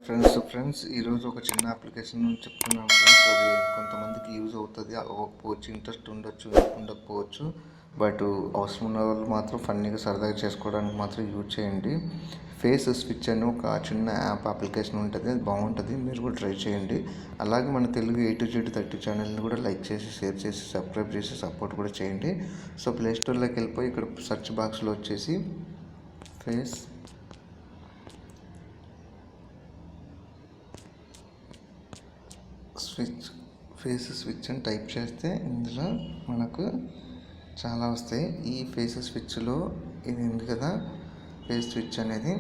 Friends ఈరోజు ఒక చిన్న అప్లికేషన్ చెప్తున్నాను ఫ్రెండ్స్. అది కొంతమందికి యూజ్ అవుతుంది, అవ్వకపోవచ్చు, ఇంట్రెస్ట్ ఉండకపోవచ్చు. బట్ అవసరం ఉన్న వాళ్ళు మాత్రం ఫన్నీగా సరదాగా చేసుకోవడానికి మాత్రం యూజ్ చేయండి. ఫేస్ స్విచ్ అని ఒక చిన్న అప్లికేషన్ ఉంటుంది, అది బాగుంటుంది, మీరు కూడా ట్రై చేయండి. అలాగే మన తెలుగు A to Z 30 ఛానల్ని కూడా లైక్ చేసి, షేర్ చేసి, సబ్స్క్రైబ్ చేసి సపోర్ట్ కూడా చేయండి. సో ప్లేస్టోర్లోకి వెళ్ళిపోయి ఇక్కడ సెర్చ్ బాక్స్లో వచ్చేసి ఫేస్ స్విచ్ అని టైప్ చేస్తే ఇందులో మనకు చాలా వస్తాయి. ఈ ఫేస్ స్విచ్లో ఇది ఉంది కదా, ఫేస్ స్విచ్ అనేది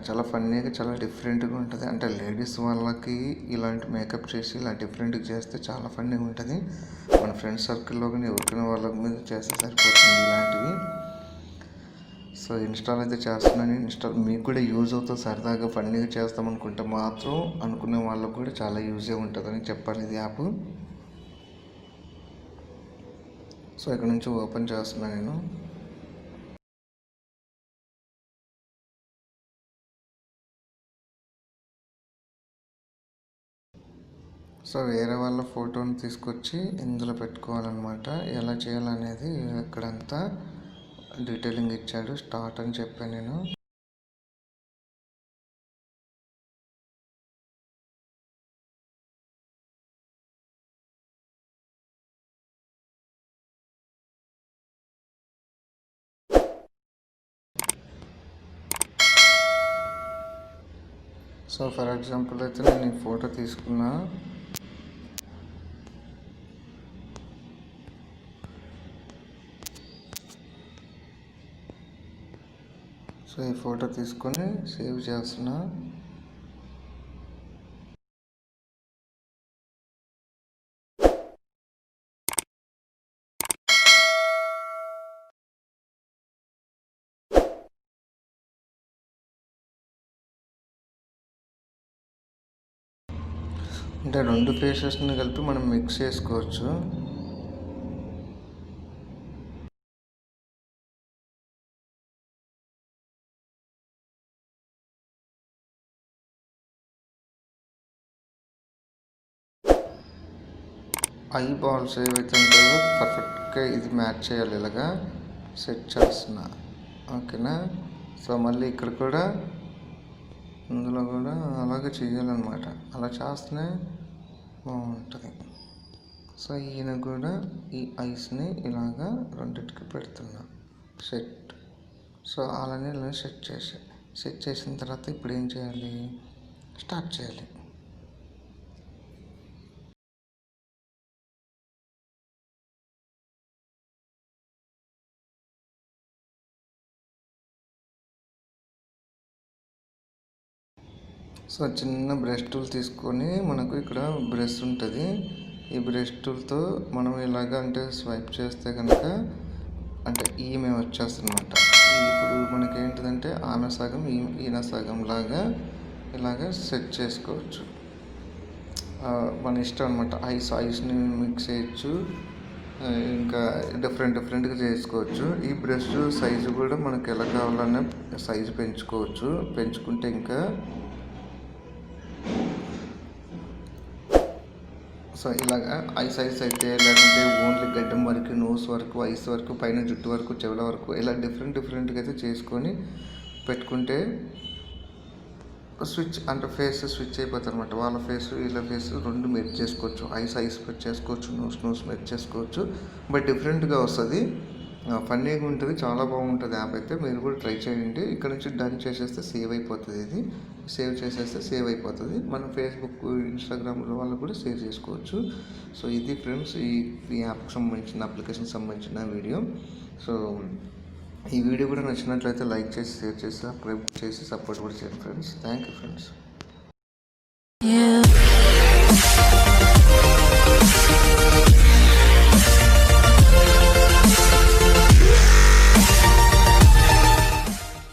చాలా ఫన్నీగా, చాలా డిఫరెంట్గా ఉంటుంది. అంటే లేడీస్ వాళ్ళకి ఇలాంటి మేకప్ చేసి ఇలా డిఫరెంట్గా చేస్తే చాలా ఫన్నీగా ఉంటుంది. మన ఫ్రెండ్స్ సర్కిల్లో కానీ ఎవరికైనా వాళ్ళ మీద చేస్తే సరిపోతుంది ఇలాంటివి. సో ఇన్స్టాల్ అయితే చేస్తున్నాను. మీకు కూడా యూజ్ అవుతుంది, సరదాగా ఫన్నీగా చేస్తామనుకుంటే మాత్రం అనుకునే వాళ్ళకు కూడా చాలా యూజే ఉంటుందని చెప్పాలి ఇది యాప్. సో ఇక్కడ నుంచి ఓపెన్ చేస్తున్నాను నేను. సో వేరే వాళ్ళ ఫోటోని తీసుకొచ్చి ఇందులో పెట్టుకోవాలన్నమాట. ఎలా చేయాలనేది ఇక్కడంతా డీటెయిలింగ్ ఇచ్చాడు. స్టార్ట్ అని చెప్పాను నేను. సో ఫర్ ఎగ్జాంపుల్ అయితే నేను ఈ ఫోటో తీసుకున్నా. సో ఈ ఫోటో తీసుకొని సేవ్ చేస్తున్నా. అంటే రెండు ఫేసెస్ని కలిపి మనం మిక్స్ చేసుకోవచ్చు. ఐ బాల్స్ ఏవైతే ఉంటాయో పర్ఫెక్ట్గా ఇది మ్యాచ్ చేయాలి. ఇలాగా సెట్ చేస్తున్నా, ఓకేనా. సో మళ్ళీ ఇక్కడ కూడా ఇందులో కూడా అలాగే చేయాలన్నమాట. అలా చేస్తేనే బాగుంటుంది. సో ఈయన కూడా ఈ ఐస్ని ఇలాగా రెండింటికి పెడుతున్నా సెట్. సో అలానే ఇలా సెట్ చేసిన తర్వాత ఇప్పుడు ఏం చేయాలి, స్టార్ట్ చేయాలి. సో చిన్న బ్రష్ టూల్ తీసుకొని, మనకు ఇక్కడ బ్రష్ ఉంటుంది, ఈ బ్రష్ టూల్తో మనం ఇలాగ అంటే స్వైప్ చేస్తే కనుక అంటే ఈమె వచ్చేస్తుంది అనమాట. ఇప్పుడు మనకి ఏంటిదంటే ఆమె సగం ఈయన సగం లాగా ఇలాగ సెట్ చేసుకోవచ్చు. మన ఇష్టం అనమాట. ఐస్ని మిక్స్ చేయొచ్చు, ఇంకా డిఫరెంట్గా చేసుకోవచ్చు. ఈ బ్రష్ సైజు కూడా మనకు ఎలా కావాలన్నా సైజు పెంచుకోవచ్చు. పెంచుకుంటే ఇంకా సో ఇలాగ ఐ సైజ్ అయితే, లేకుంటే ఓన్లీ గడ్డం వరకు, నోస్ వరకు, ఐస్ వరకు, పైన జుట్టు వరకు, చెవుల వరకు, ఇలా డిఫరెంట్గా అయితే చేసుకొని పెట్టుకుంటే స్విచ్ అంటే ఫేస్ స్విచ్ అయిపోతుంది అనమాట. వాళ్ళ ఫేస్ వీళ్ళ ఫేస్ రెండు మెర్జ్ చేసుకోవచ్చు. ఐస్ మెర్జ్ చేసుకోవచ్చు, నోస్ మెర్జ్ చేసుకోవచ్చు. బట్ డిఫరెంట్గా వస్తుంది, ఫన్నీగా ఉంటుంది, చాలా బాగుంటుంది యాప్ అయితే. మీరు కూడా ట్రై చేయండి. ఇక్కడ నుంచి డన్ చేసేస్తే సేవ్ అయిపోతుంది. ఇది సేవ్ చేసేస్తే సేవ్ అయిపోతుంది. మనం ఫేస్బుక్, ఇన్స్టాగ్రామ్లో వాళ్ళు కూడా సేవ్ చేసుకోవచ్చు. సో ఇది ఫ్రెండ్స్ ఈ యాప్కి సంబంధించిన, అప్లికేషన్కి సంబంధించిన వీడియో. సో ఈ వీడియో కూడా నచ్చినట్లయితే లైక్ చేసి, షేర్ చేసి, సబ్స్క్రైబ్ చేసి సపోర్ట్ కూడా చేయండి ఫ్రెండ్స్. Thank you friends.